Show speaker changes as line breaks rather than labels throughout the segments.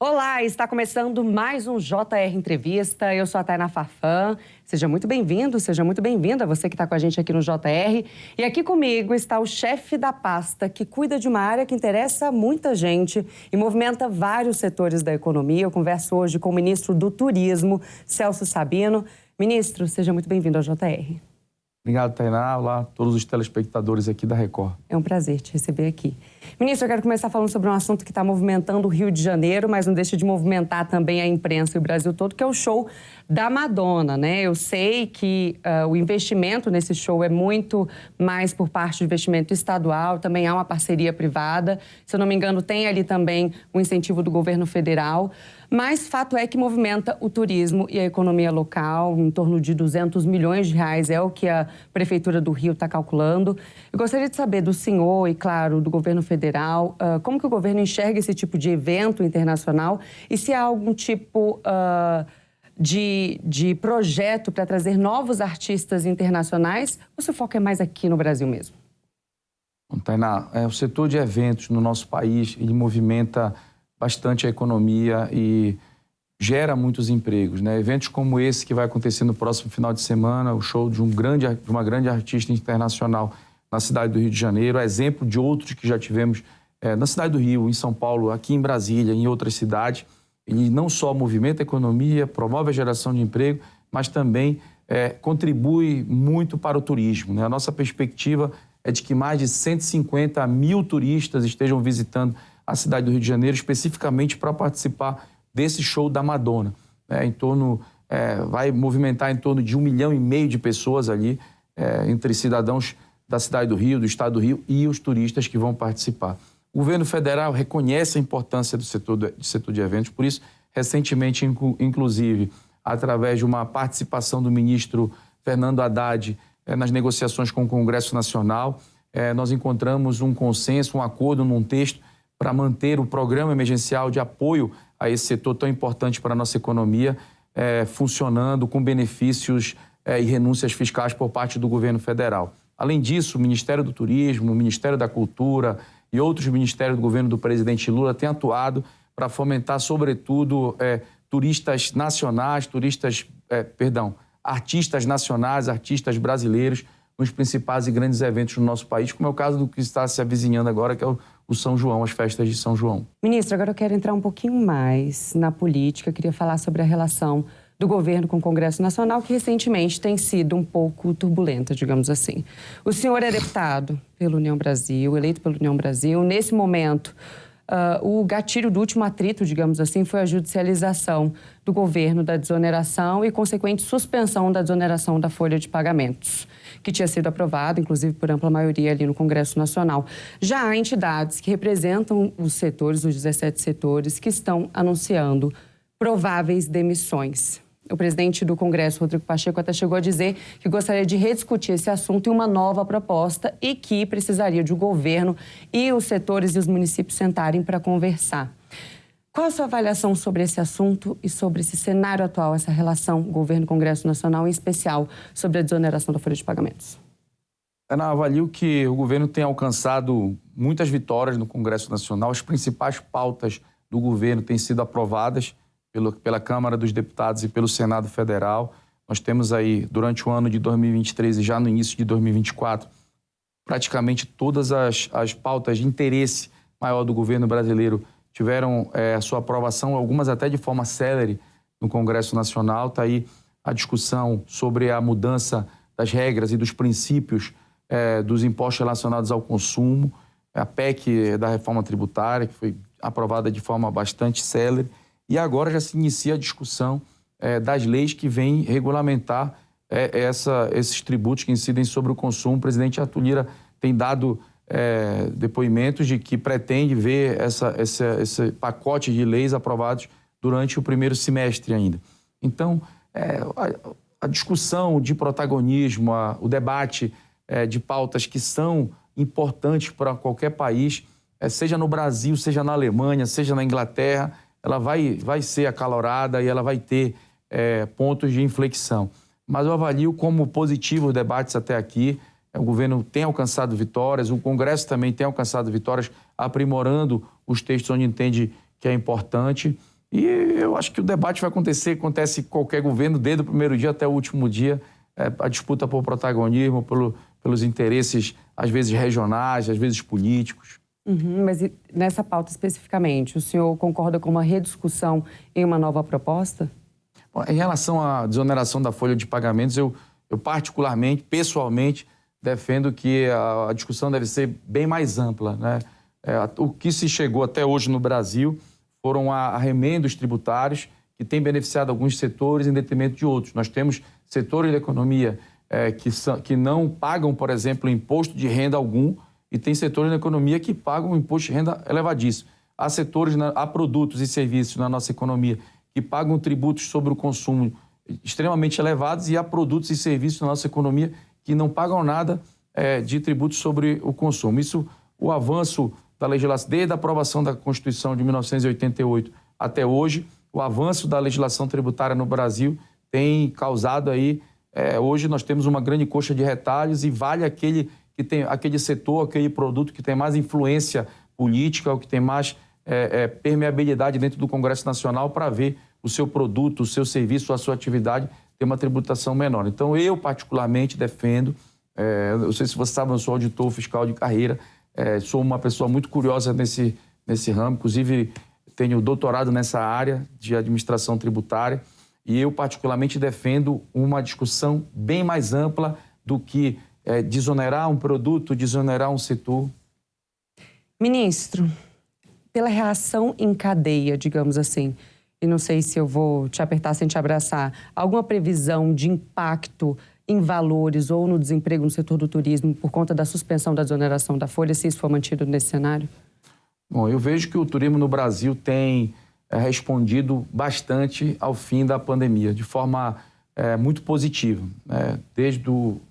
Olá, está começando mais um JR Entrevista. Eu sou a Tainá Farfan. Seja muito bem-vindo, seja muito bem-vinda, você que está com a gente aqui no JR. E aqui comigo está o chefe da pasta, que cuida de uma área que interessa a muita gente e movimenta vários setores da economia. Eu converso hoje com o ministro do Turismo, Celso Sabino. Ministro, seja muito bem-vindo ao JR.
Obrigado, Tainá. Olá a todos os telespectadores aqui da Record.
É um prazer te receber aqui. Ministro, eu quero começar falando sobre um assunto que está movimentando o Rio de Janeiro, mas não deixa de movimentar também a imprensa e o Brasil todo, que é o show da Madonna, né? Eu sei que o investimento nesse show é muito mais por parte do investimento estadual, também há uma parceria privada. Se eu não me engano, tem ali também um incentivo do governo federal. Mas fato é que movimenta o turismo e a economia local, em torno de 200 milhões de reais, é o que a Prefeitura do Rio está calculando. Eu gostaria de saber do senhor e, claro, do governo federal, como que o governo enxerga esse tipo de evento internacional e se há algum tipo de projeto para trazer novos artistas internacionais ou se o foco é mais aqui no Brasil mesmo?
Bom, Tainá, o setor de eventos no nosso país, ele movimenta bastante a economia e gera muitos empregos, né? Eventos como esse que vai acontecer no próximo final de semana, o show de uma grande artista internacional na cidade do Rio de Janeiro, é exemplo de outros que já tivemos na cidade do Rio, em São Paulo, aqui em Brasília, em outras cidades. Ele não só movimenta a economia, promove a geração de emprego, mas também contribui muito para o turismo, né? A nossa perspectiva é de que mais de 150 mil turistas estejam visitando a cidade do Rio de Janeiro, especificamente para participar desse show da Madonna. Vai movimentar em torno de 1,5 milhão de pessoas ali, entre cidadãos da cidade do Rio, do estado do Rio e os turistas que vão participar. O governo federal reconhece a importância do setor de eventos, por isso, recentemente, inclusive, através de uma participação do ministro Fernando Haddad nas negociações com o Congresso Nacional, nós encontramos um consenso, um acordo num texto para manter o programa emergencial de apoio a esse setor tão importante para a nossa economia, funcionando com benefícios e renúncias fiscais por parte do governo federal. Além disso, o Ministério do Turismo, o Ministério da Cultura e outros ministérios do governo do presidente Lula têm atuado para fomentar, sobretudo, turistas nacionais, artistas nacionais, artistas brasileiros nos principais e grandes eventos do nosso país, como é o caso do que está se avizinhando agora, que é o São João, as festas de São João.
Ministro, agora eu quero entrar um pouquinho mais na política. Eu queria falar sobre a relação do governo com o Congresso Nacional, que recentemente tem sido um pouco turbulenta, digamos assim. O senhor é deputado pela União Brasil, eleito pela União Brasil. Nesse momento, o gatilho do último atrito, digamos assim, foi a judicialização do governo da desoneração e consequente suspensão da desoneração da folha de pagamentos, que tinha sido aprovado, inclusive por ampla maioria ali no Congresso Nacional. Já há entidades que representam os setores, os 17 setores, que estão anunciando prováveis demissões. O presidente do Congresso, Rodrigo Pacheco, até chegou a dizer que gostaria de rediscutir esse assunto em uma nova proposta e que precisaria de o governo e os setores e os municípios sentarem para conversar. Qual a sua avaliação sobre esse assunto e sobre esse cenário atual, essa relação governo-Congresso Nacional, em especial sobre a desoneração da folha de pagamentos?
Eu avalio que o governo tem alcançado muitas vitórias no Congresso Nacional. As principais pautas do governo têm sido aprovadas pela Câmara dos Deputados e pelo Senado Federal. Nós temos aí, durante o ano de 2023 e já no início de 2024, praticamente todas as pautas de interesse maior do governo brasileiro tiveram a sua aprovação, algumas até de forma célere no Congresso Nacional. Está aí a discussão sobre a mudança das regras e dos princípios dos impostos relacionados ao consumo, a PEC da reforma tributária, que foi aprovada de forma bastante célere. E agora já se inicia a discussão das leis que vêm regulamentar esses tributos que incidem sobre o consumo. O presidente Arthur Lira tem dado depoimentos de que pretende ver esse pacote de leis aprovados durante o primeiro semestre ainda. Então, a discussão de protagonismo, o debate de pautas que são importantes para qualquer país, seja no Brasil, seja na Alemanha, seja na Inglaterra, ela vai ser acalorada e ela vai ter pontos de inflexão. Mas eu avalio como positivo os debates até aqui. O governo tem alcançado vitórias, o Congresso também tem alcançado vitórias, aprimorando os textos onde entende que é importante. E eu acho que o debate vai acontecer, acontece em qualquer governo, desde o primeiro dia até o último dia, a disputa por protagonismo, pelos interesses, às vezes regionais, às vezes políticos.
Mas nessa pauta especificamente, o senhor concorda com uma rediscussão em uma nova proposta?
Bom, em relação à desoneração da folha de pagamentos, eu particularmente, pessoalmente, defendo que a discussão deve ser bem mais ampla, né? O que se chegou até hoje no Brasil foram arremendos tributários que têm beneficiado alguns setores em detrimento de outros. Nós temos setores da economia que não pagam, por exemplo, imposto de renda algum, e tem setores da economia que pagam um imposto de renda elevadíssimo. Há produtos e serviços na nossa economia que pagam tributos sobre o consumo extremamente elevados, e há produtos e serviços na nossa economia que não pagam nada de tributos sobre o consumo. Isso, o avanço da legislação, desde a aprovação da Constituição de 1988 até hoje, o avanço da legislação tributária no Brasil tem causado aí, hoje nós temos uma grande coxa de retalhos, e vale aquele setor, aquele produto que tem mais influência política, ou que tem mais permeabilidade dentro do Congresso Nacional, para ver o seu produto, o seu serviço, a sua atividade ter uma tributação menor. Então, eu particularmente defendo, não sei se você sabe, eu sou auditor fiscal de carreira, sou uma pessoa muito curiosa nesse ramo, inclusive tenho doutorado nessa área de administração tributária, e eu particularmente defendo uma discussão bem mais ampla do que desonerar um produto, desonerar um setor.
Ministro, pela reação em cadeia, digamos assim, e não sei se eu vou te apertar sem te abraçar, alguma previsão de impacto em valores ou no desemprego no setor do turismo por conta da suspensão da desoneração da folha, se isso for mantido nesse cenário?
Bom, eu vejo que o turismo no Brasil tem respondido bastante ao fim da pandemia, de forma muito positiva. Desde o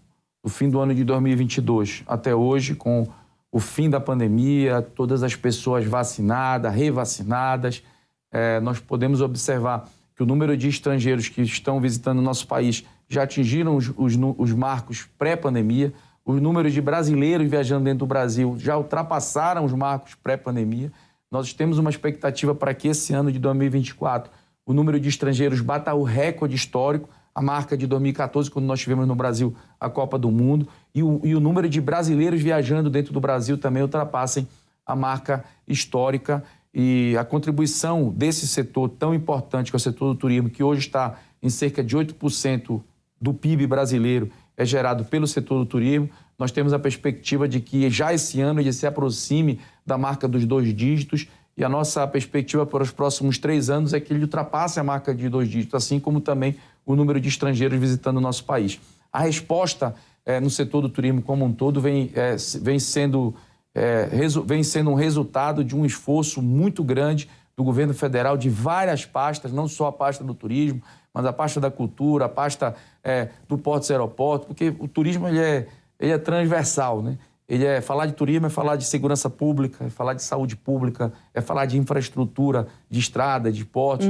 fim do ano de 2022 até hoje, com o fim da pandemia, todas as pessoas vacinadas, revacinadas, nós podemos observar que o número de estrangeiros que estão visitando o nosso país já atingiram os marcos pré-pandemia, os números de brasileiros viajando dentro do Brasil já ultrapassaram os marcos pré-pandemia. Nós temos uma expectativa para que esse ano de 2024 o número de estrangeiros bata o recorde histórico, a marca de 2014, quando nós tivemos no Brasil a Copa do Mundo, e o número de brasileiros viajando dentro do Brasil também ultrapassem a marca histórica. E a contribuição desse setor tão importante, que é o setor do turismo, que hoje está em cerca de 8% do PIB brasileiro, é gerado pelo setor do turismo. Nós temos a perspectiva de que já esse ano ele se aproxime da marca dos 2 dígitos, e a nossa perspectiva para os próximos 3 anos é que ele ultrapasse a marca de 2 dígitos, assim como também o número de estrangeiros visitando o nosso país. A resposta no setor do turismo como um todo vem sendo um resultado de um esforço muito grande do governo federal, de várias pastas, não só a pasta do turismo, mas a pasta da cultura, a pasta do portos e aeroportos, porque o turismo ele é transversal, né? Falar de turismo é falar de segurança pública, é falar de saúde pública, é falar de infraestrutura, de estrada, de portos.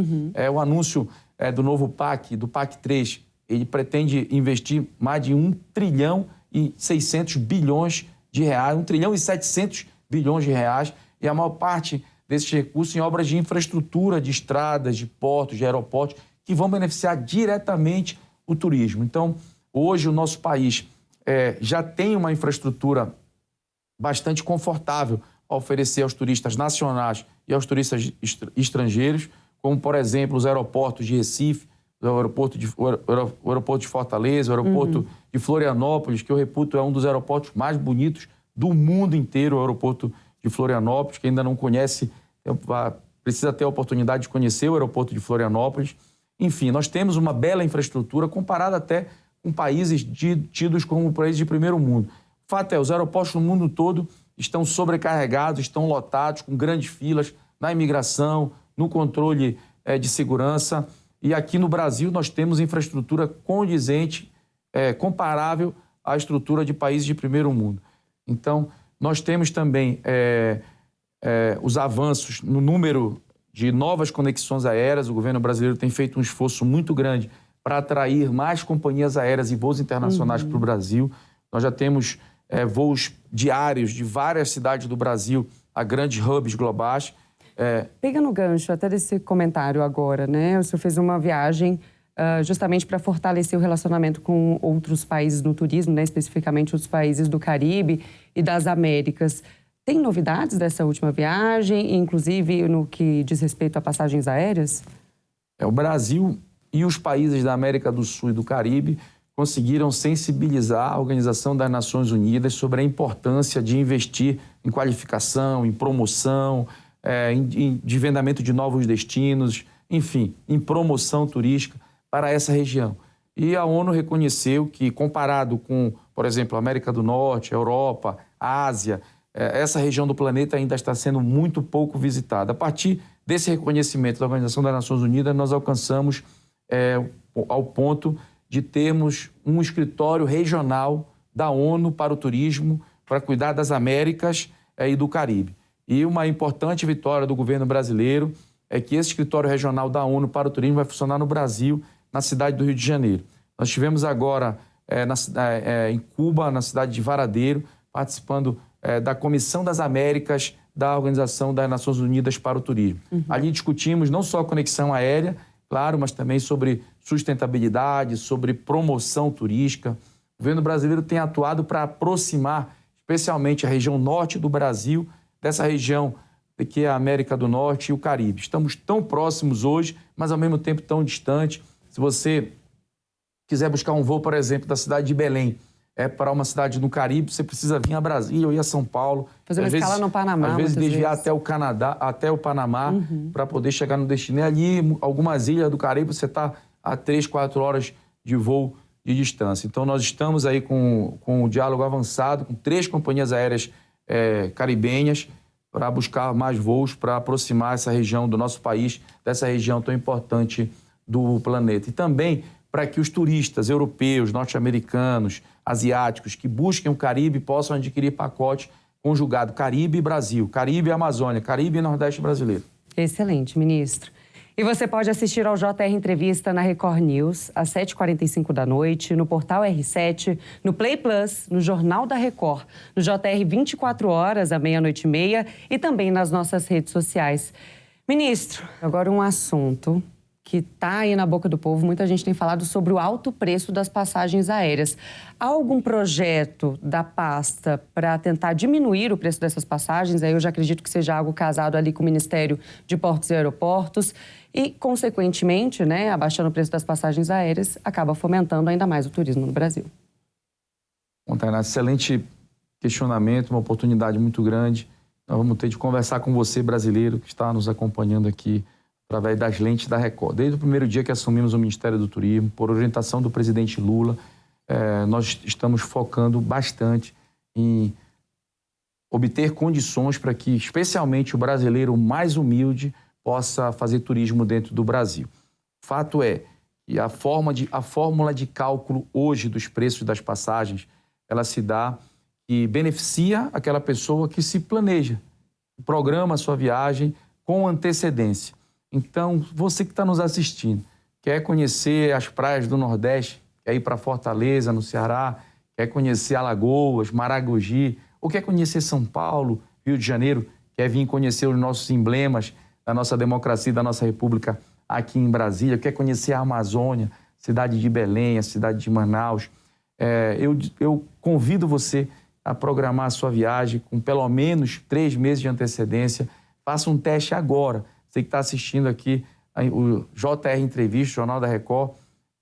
O anúncio do novo PAC, do PAC 3, ele pretende investir mais de 1 trilhão e 600 bilhões de reais, 1 trilhão e 700 bilhões de reais, e a maior parte desses recursos em obras de infraestrutura, de estradas, de portos, de aeroportos, que vão beneficiar diretamente o turismo. Então, hoje o nosso país já tem uma infraestrutura bastante confortável a oferecer aos turistas nacionais e aos turistas estrangeiros, como, por exemplo, os aeroportos de Recife, o aeroporto de Fortaleza, o aeroporto de Florianópolis, que eu reputo é um dos aeroportos mais bonitos do mundo inteiro, o aeroporto de Florianópolis. Quem ainda não conhece, precisa ter a oportunidade de conhecer o aeroporto de Florianópolis. Enfim, nós temos uma bela infraestrutura comparada até com países tidos como países de primeiro mundo. O fato é, os aeroportos no mundo todo estão sobrecarregados, estão lotados, com grandes filas na imigração, no controle de segurança. E aqui no Brasil nós temos infraestrutura condizente, comparável à estrutura de países de primeiro mundo. Então, nós temos também os avanços no número de novas conexões aéreas. O governo brasileiro tem feito um esforço muito grande para atrair mais companhias aéreas e voos internacionais para o Brasil. Nós já temos voos diários de várias cidades do Brasil a grandes hubs globais.
Pega no gancho até desse comentário agora, né? O senhor fez uma viagem justamente para fortalecer o relacionamento com outros países no turismo, né? Especificamente os países do Caribe e das Américas. Tem novidades dessa última viagem, inclusive no que diz respeito a passagens aéreas?
O Brasil e os países da América do Sul e do Caribe conseguiram sensibilizar a Organização das Nações Unidas sobre a importância de investir em qualificação, em promoção, de vendamento de novos destinos, enfim, em promoção turística para essa região. E a ONU reconheceu que, comparado com, por exemplo, a América do Norte, a Europa, a Ásia, essa região do planeta ainda está sendo muito pouco visitada. A partir desse reconhecimento da Organização das Nações Unidas, nós alcançamos ao ponto de termos um escritório regional da ONU para o turismo, para cuidar das Américas e do Caribe. E uma importante vitória do governo brasileiro é que esse escritório regional da ONU para o turismo vai funcionar no Brasil, na cidade do Rio de Janeiro. Nós estivemos agora em Cuba, na cidade de Varadeiro, participando da Comissão das Américas da Organização das Nações Unidas para o Turismo. Ali discutimos não só a conexão aérea, claro, mas também sobre sustentabilidade, sobre promoção turística. O governo brasileiro tem atuado para aproximar, especialmente a região norte do Brasil, dessa região que é a América do Norte e o Caribe. Estamos tão próximos hoje, mas ao mesmo tempo tão distantes. Se você quiser buscar um voo, por exemplo, da cidade de Belém, para uma cidade no Caribe, você precisa vir a Brasília ou ir a São Paulo.
Fazer uma escala no Panamá.
Às vezes desviar até o Canadá, até o Panamá, para poder chegar no destino. E ali, algumas ilhas do Caribe, você está a 3, 4 horas de voo de distância. Então, nós estamos aí com o diálogo avançado, com 3 companhias aéreas caribenhas, para buscar mais voos, para aproximar essa região do nosso país, dessa região tão importante do planeta. E também para que os turistas europeus, norte-americanos, asiáticos que busquem o Caribe possam adquirir pacote conjugado Caribe e Brasil, Caribe e Amazônia, Caribe e Nordeste brasileiro.
Excelente, ministro. E você pode assistir ao JR Entrevista na Record News, às 7h45 da noite, no portal R7, no Play Plus, no Jornal da Record, no JR 24 horas, à 00h30 e também nas nossas redes sociais. Ministro, agora um assunto que está aí na boca do povo. Muita gente tem falado sobre o alto preço das passagens aéreas. Há algum projeto da pasta para tentar diminuir o preço dessas passagens? Aí eu já acredito que seja algo casado ali com o Ministério de Portos e Aeroportos e, consequentemente, né, abaixando o preço das passagens aéreas, acaba fomentando ainda mais o turismo no Brasil.
Bom, Tainá, excelente questionamento, uma oportunidade muito grande. Nós vamos ter de conversar com você, brasileiro, que está nos acompanhando aqui através das lentes da Record. Desde o primeiro dia que assumimos o Ministério do Turismo, por orientação do presidente Lula, nós estamos focando bastante em obter condições para que, especialmente o brasileiro mais humilde, possa fazer turismo dentro do Brasil. Fato é que a fórmula de cálculo hoje dos preços das passagens, ela se dá e beneficia aquela pessoa que se planeja, programa a sua viagem com antecedência. Então, você que está nos assistindo, quer conhecer as praias do Nordeste, quer ir para Fortaleza, no Ceará, quer conhecer Alagoas, Maragogi, ou quer conhecer São Paulo, Rio de Janeiro, quer vir conhecer os nossos emblemas da nossa democracia, da nossa república aqui em Brasília, quer conhecer a Amazônia, cidade de Belém, a cidade de Manaus, eu convido você a programar a sua viagem com pelo menos 3 meses de antecedência. Faça um teste agora. Você que está assistindo aqui o JR Entrevista, Jornal da Record,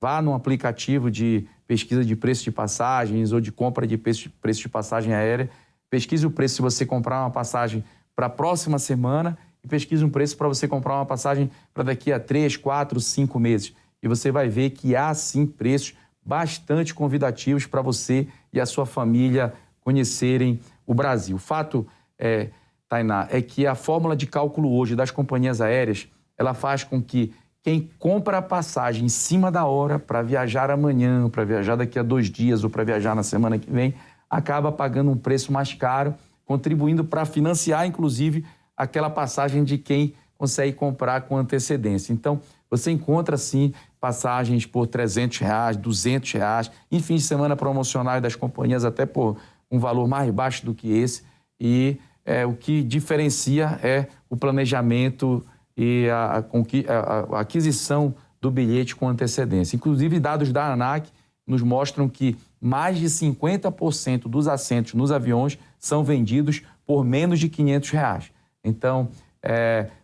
vá num aplicativo de pesquisa de preço de passagens ou de compra de preço de passagem aérea. Pesquise o preço se você comprar uma passagem para a próxima semana e pesquise um preço para você comprar uma passagem para daqui a 3, 4, 5 meses. E você vai ver que há, sim, preços bastante convidativos para você e a sua família conhecerem o Brasil. O fato Tainá, é que a fórmula de cálculo hoje das companhias aéreas, ela faz com que quem compra a passagem em cima da hora para viajar amanhã, para viajar daqui a 2 dias ou para viajar na semana que vem, acaba pagando um preço mais caro, contribuindo para financiar, inclusive, aquela passagem de quem consegue comprar com antecedência. Então, você encontra, sim, passagens por R$300, R$200, em fins de semana promocionais das companhias, até por um valor mais baixo do que esse, e o que diferencia é o planejamento e a aquisição do bilhete com antecedência. Inclusive, dados da ANAC nos mostram que mais de 50% dos assentos nos aviões são vendidos por menos de R$500. Então,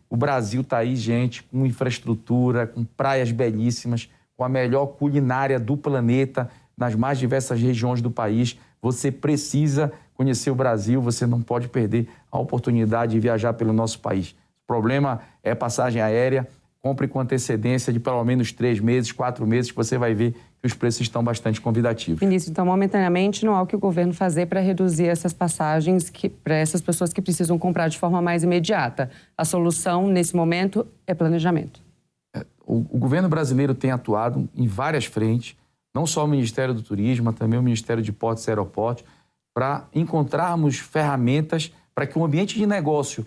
o Brasil está aí, gente, com infraestrutura, com praias belíssimas, com a melhor culinária do planeta, nas mais diversas regiões do país. Você precisa conhecer o Brasil, você não pode perder a oportunidade de viajar pelo nosso país. O problema é passagem aérea. Compre com antecedência de pelo menos 3 meses, 4 meses, que você vai ver que os preços estão bastante convidativos.
Ministro, então, momentaneamente, não há o que o governo fazer para reduzir essas passagens para essas pessoas que precisam comprar de forma mais imediata. A solução, nesse momento, é planejamento.
O governo brasileiro tem atuado em várias frentes, não só o Ministério do Turismo, mas também o Ministério de Portos e Aeroportos, para encontrarmos ferramentas para que o ambiente de negócio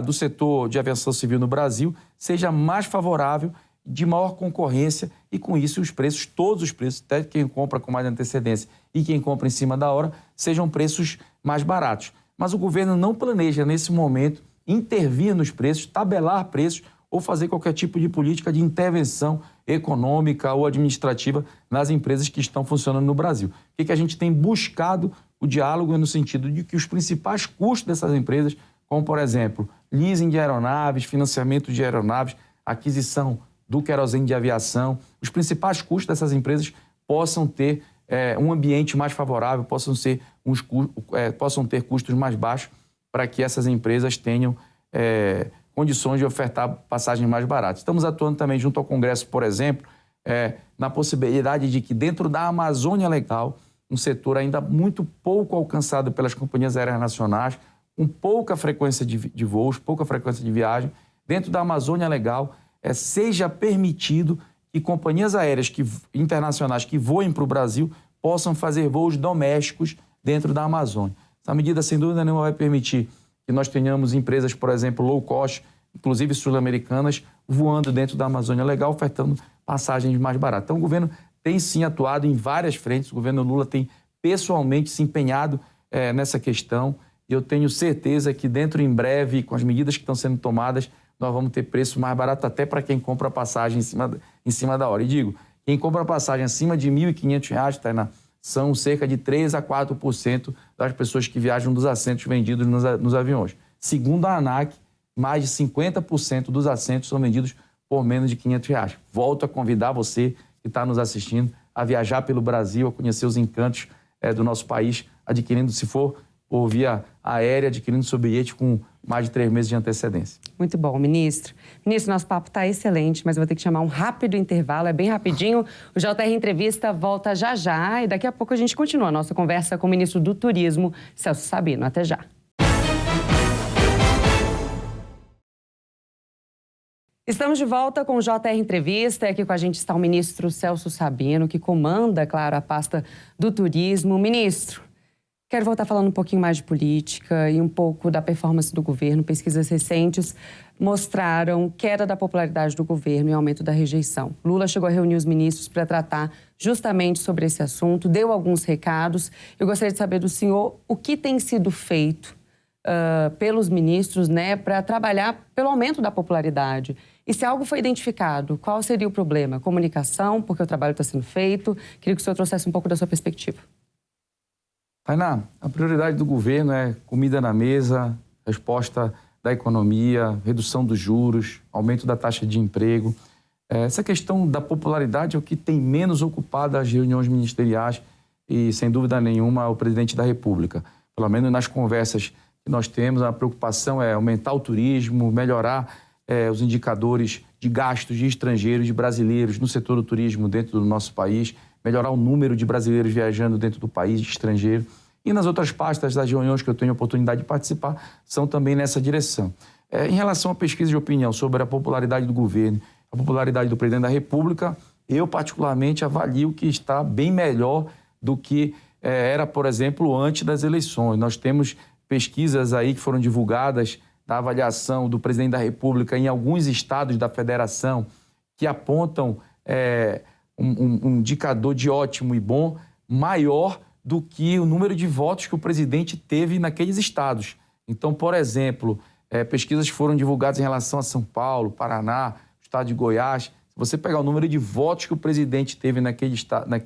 do setor de aviação civil no Brasil seja mais favorável, de maior concorrência e, com isso, os preços, todos os preços, até quem compra com mais antecedência e quem compra em cima da hora, sejam preços mais baratos. Mas o governo não planeja, nesse momento, intervir nos preços, tabelar preços ou fazer qualquer tipo de política de intervenção econômica ou administrativa nas empresas que estão funcionando no Brasil. O que a gente tem buscado? O diálogo no sentido de que os principais custos dessas empresas, como, por exemplo, leasing de aeronaves, financiamento de aeronaves, aquisição do querosene de aviação, os principais custos dessas empresas possam ter um ambiente mais favorável, possam ter custos mais baixos para que essas empresas tenham condições de ofertar passagens mais baratas. Estamos atuando também junto ao Congresso, por exemplo, na possibilidade de que dentro da Amazônia Legal, um setor ainda muito pouco alcançado pelas companhias aéreas nacionais, com pouca frequência de voos, pouca frequência de viagem, dentro da Amazônia Legal, seja permitido que companhias aéreas internacionais que voem para o Brasil possam fazer voos domésticos dentro da Amazônia. Essa medida, sem dúvida nenhuma, vai permitir que nós tenhamos empresas, por exemplo, low cost, inclusive sul-americanas, voando dentro da Amazônia Legal, ofertando passagens mais baratas. Então, o governo tem sim atuado em várias frentes, o governo Lula tem pessoalmente se empenhado nessa questão, e eu tenho certeza que dentro em breve, com as medidas que estão sendo tomadas, nós vamos ter preço mais barato até para quem compra passagem em cima da hora. E digo, quem compra passagem acima de R$ 1.500, Tainá, são cerca de 3% a 4% das pessoas que viajam dos assentos vendidos nos aviões. Segundo a ANAC, mais de 50% dos assentos são vendidos por menos de R$ 500. Volto a convidar você que está nos assistindo a viajar pelo Brasil, a conhecer os encantos do nosso país, adquirindo, se for por via aérea, adquirindo seu bilhete com mais de 3 meses de antecedência.
Muito bom, ministro. Ministro, nosso papo está excelente, mas eu vou ter que chamar um rápido intervalo, é bem rapidinho. O JR Entrevista volta já já e daqui a pouco a gente continua a nossa conversa com o ministro do Turismo, Celso Sabino. Até já. Estamos de volta com o JR Entrevista. Aqui com a gente está o ministro Celso Sabino, que comanda, claro, a pasta do turismo. Ministro, quero voltar falando um pouquinho mais de política e um pouco da performance do governo. Pesquisas recentes mostraram queda da popularidade do governo e aumento da rejeição. Lula chegou a reunir os ministros para tratar justamente sobre esse assunto, deu alguns recados. Eu gostaria de saber do senhor o que tem sido feito pelos ministros, né, para trabalhar pelo aumento da popularidade. E se algo foi identificado, qual seria o problema? Comunicação, porque o trabalho está sendo feito. Queria que o senhor trouxesse um pouco da sua perspectiva.
Tainá, a prioridade do governo é comida na mesa, resposta da economia, redução dos juros, aumento da taxa de emprego. Essa questão da popularidade é o que tem menos ocupado as reuniões ministeriais e, sem dúvida nenhuma, o presidente da República. Pelo menos nas conversas que nós temos, a preocupação é aumentar o turismo, melhorar os indicadores de gastos de estrangeiros, de brasileiros no setor do turismo dentro do nosso país, melhorar o número de brasileiros viajando dentro do país, de estrangeiro. E nas outras pastas das reuniões que eu tenho a oportunidade de participar, são também nessa direção. Em relação à pesquisa de opinião sobre a popularidade do governo, a popularidade do presidente da República, eu particularmente avalio que está bem melhor do que era, por exemplo, antes das eleições. Nós temos pesquisas aí que foram divulgadas da avaliação do presidente da República em alguns estados da federação que apontam um indicador de ótimo e bom maior do que o número de votos que o presidente teve naqueles estados. Então, por exemplo, pesquisas foram divulgadas em relação a São Paulo, Paraná, estado de Goiás. Se você pegar o número de votos que o presidente teve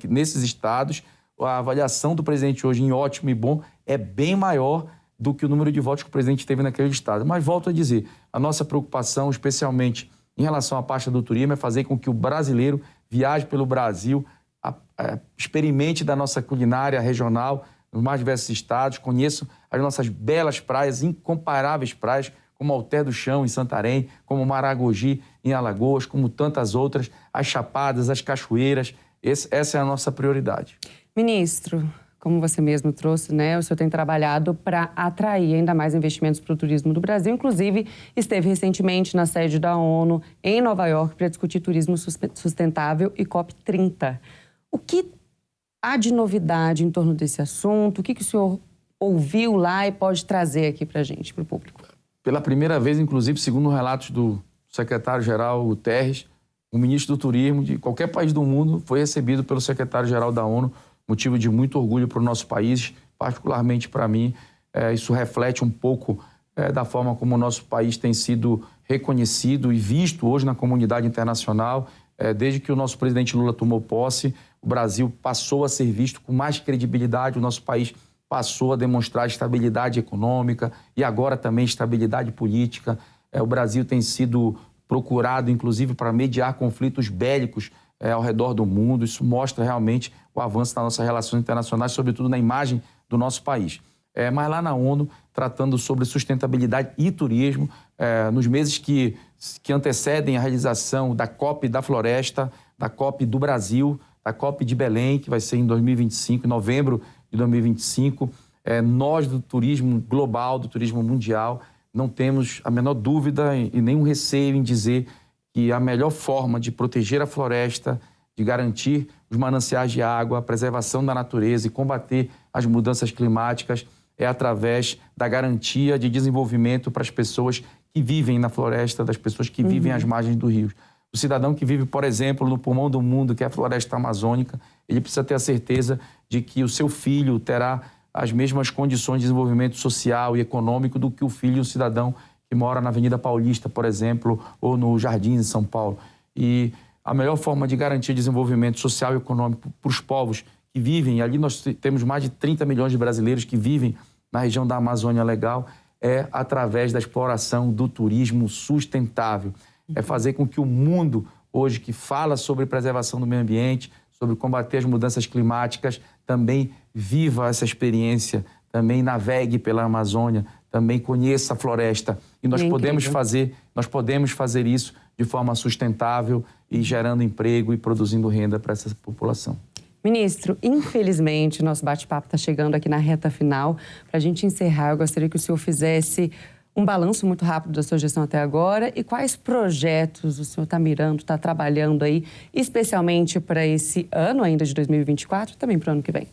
nesses estados, a avaliação do presidente hoje em ótimo e bom é bem maior do que o número de votos que o presidente teve naquele estado. Mas volto a dizer, a nossa preocupação, especialmente em relação à pasta do turismo, é fazer com que o brasileiro viaje pelo Brasil, experimente da nossa culinária regional nos mais diversos estados, conheça as nossas belas praias, incomparáveis praias, como Alter do Chão, em Santarém, como Maragogi, em Alagoas, como tantas outras, as chapadas, as cachoeiras. Essa é a nossa prioridade.
Ministro, como você mesmo trouxe, né, o senhor tem trabalhado para atrair ainda mais investimentos para o turismo do Brasil. Inclusive, esteve recentemente na sede da ONU, em Nova York, para discutir turismo sustentável e COP30. O que há de novidade em torno desse assunto? O que o senhor ouviu lá e pode trazer aqui para a gente, para o público?
Pela primeira vez, inclusive, segundo relatos do secretário-geral Guterres, o ministro do Turismo de qualquer país do mundo foi recebido pelo secretário-geral da ONU, motivo de muito orgulho para o nosso país, particularmente para mim. Isso reflete um pouco da forma como o nosso país tem sido reconhecido e visto hoje na comunidade internacional. Desde que o nosso presidente Lula tomou posse, o Brasil passou a ser visto com mais credibilidade, o nosso país passou a demonstrar estabilidade econômica e agora também estabilidade política. O Brasil tem sido procurado, inclusive, para mediar conflitos bélicos ao redor do mundo. Isso mostra realmente o avanço das nossas relações internacionais, sobretudo na imagem do nosso país. Mas lá na ONU, tratando sobre sustentabilidade e turismo, nos meses que antecedem a realização da COP da Floresta, da COP do Brasil, da COP de Belém, que vai ser em 2025, em novembro de 2025, nós do turismo global, do turismo mundial, não temos a menor dúvida e nenhum receio em dizer que a melhor forma de proteger a floresta, de garantir os mananciais de água, a preservação da natureza e combater as mudanças climáticas é através da garantia de desenvolvimento para as pessoas que vivem na floresta, das pessoas que vivem às margens do rio. O cidadão que vive, por exemplo, no pulmão do mundo, que é a floresta amazônica, ele precisa ter a certeza de que o seu filho terá as mesmas condições de desenvolvimento social e econômico do que o filho, o cidadão que mora na Avenida Paulista, por exemplo, ou no Jardins, em São Paulo. E a melhor forma de garantir desenvolvimento social e econômico para os povos que vivem, e ali nós temos mais de 30 milhões de brasileiros que vivem na região da Amazônia Legal, é através da exploração do turismo sustentável. É fazer com que o mundo, hoje, que fala sobre preservação do meio ambiente, sobre combater as mudanças climáticas, também viva essa experiência, também navegue pela Amazônia, também conheça a floresta. E nós podemos fazer isso de forma sustentável e gerando emprego e produzindo renda para essa população.
Ministro, infelizmente, nosso bate-papo está chegando aqui na reta final. Para a gente encerrar, eu gostaria que o senhor fizesse um balanço muito rápido da sua gestão até agora e quais projetos o senhor está mirando, está trabalhando aí, especialmente para esse ano ainda de 2024 e também para o ano que vem.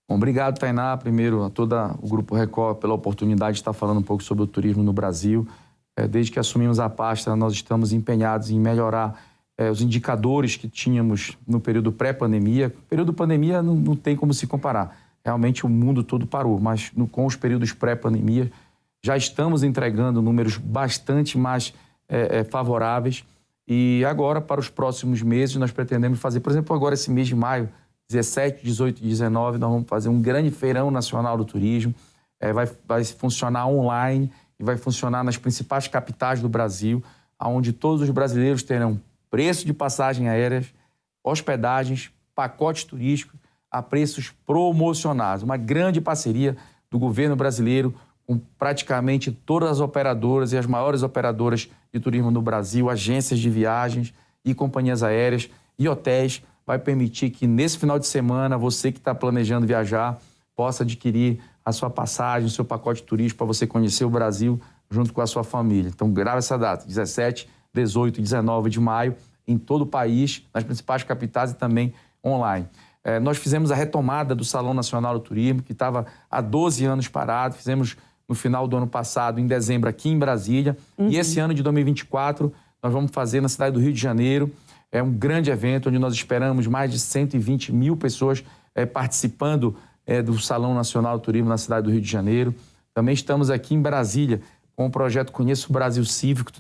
Bom, obrigado, Tainá, primeiro a todo o Grupo Record pela oportunidade de estar falando um pouco sobre o turismo no Brasil. Desde que assumimos a pasta, nós estamos empenhados em melhorar os indicadores que tínhamos no período pré-pandemia. O período pandemia não tem como se comparar. Realmente o mundo todo parou, mas com os períodos pré-pandemia já estamos entregando números bastante mais favoráveis. E agora, para os próximos meses, nós pretendemos fazer, por exemplo, agora esse mês de maio, 17, 18 e 19, nós vamos fazer um grande feirão nacional do turismo. Vai funcionar online e vai funcionar nas principais capitais do Brasil, onde todos os brasileiros terão preço de passagem aéreas, hospedagens, pacotes turísticos a preços promocionados. Uma grande parceria do governo brasileiro com praticamente todas as operadoras e as maiores operadoras de turismo no Brasil, agências de viagens e companhias aéreas e hotéis, vai permitir que nesse final de semana você que está planejando viajar possa adquirir a sua passagem, o seu pacote turístico para você conhecer o Brasil junto com a sua família. Então, grave essa data, 17, 18 e 19 de maio, em todo o país, nas principais capitais e também online. Nós fizemos a retomada do Salão Nacional do Turismo, que estava há 12 anos parado, fizemos no final do ano passado, em dezembro, aqui em Brasília. E esse ano de 2024, nós vamos fazer na cidade do Rio de Janeiro. É um grande evento, onde nós esperamos mais de 120 mil pessoas participando do Salão Nacional do Turismo na cidade do Rio de Janeiro. Também estamos aqui em Brasília com o projeto Conheça o Brasil Cívico,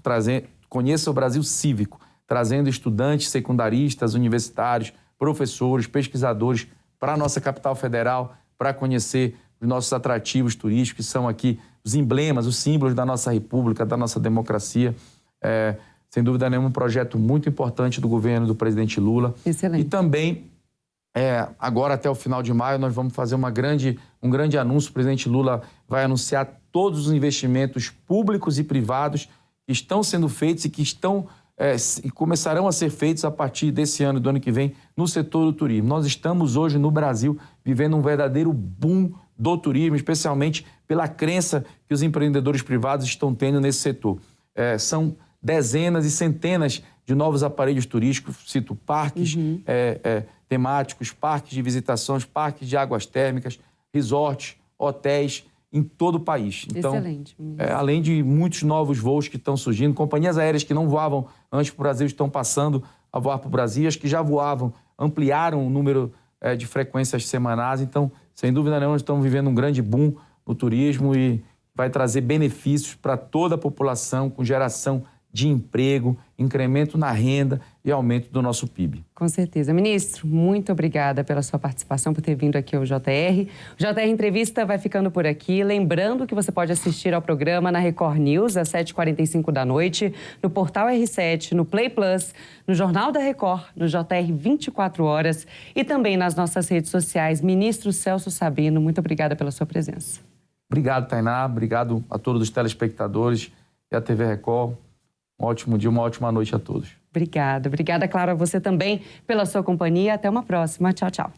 Conheça o Brasil Cívico, trazendo estudantes, secundaristas, universitários, professores, pesquisadores para a nossa capital federal, para conhecer os nossos atrativos turísticos, que são aqui os emblemas, os símbolos da nossa república, da nossa democracia. Sem dúvida nenhuma, um projeto muito importante do governo do presidente Lula.
Excelente.
E também, agora até o final de maio, nós vamos fazer um grande anúncio. O presidente Lula vai anunciar todos os investimentos públicos e privados que estão sendo feitos e que e começarão a ser feitos a partir desse ano e do ano que vem no setor do turismo. Nós estamos hoje no Brasil vivendo um verdadeiro boom do turismo, especialmente pela crença que os empreendedores privados estão tendo nesse setor. São dezenas e centenas de novos aparelhos turísticos, cito parques temáticos, parques de visitações, parques de águas térmicas, resorts, hotéis em todo o país. Então,
excelente.
Além de muitos novos voos que estão surgindo, companhias aéreas que não voavam antes para o Brasil estão passando a voar para o Brasil, as que já voavam ampliaram o número de frequências semanais. Então, sem dúvida nenhuma, estamos vivendo um grande boom no turismo e vai trazer benefícios para toda a população, com geração de emprego, incremento na renda e aumento do nosso PIB.
Com certeza. Ministro, muito obrigada pela sua participação, por ter vindo aqui ao JR. O JR Entrevista vai ficando por aqui. Lembrando que você pode assistir ao programa na Record News, às 7h45 da noite, no Portal R7, no Play Plus, no Jornal da Record, no JR 24 horas e também nas nossas redes sociais. Ministro Celso Sabino, muito obrigada pela sua presença.
Obrigado, Tainá. Obrigado a todos os telespectadores e à TV Record. Um ótimo dia, uma ótima noite a todos.
Obrigada. Obrigada, claro, a você também pela sua companhia. Até uma próxima. Tchau, tchau.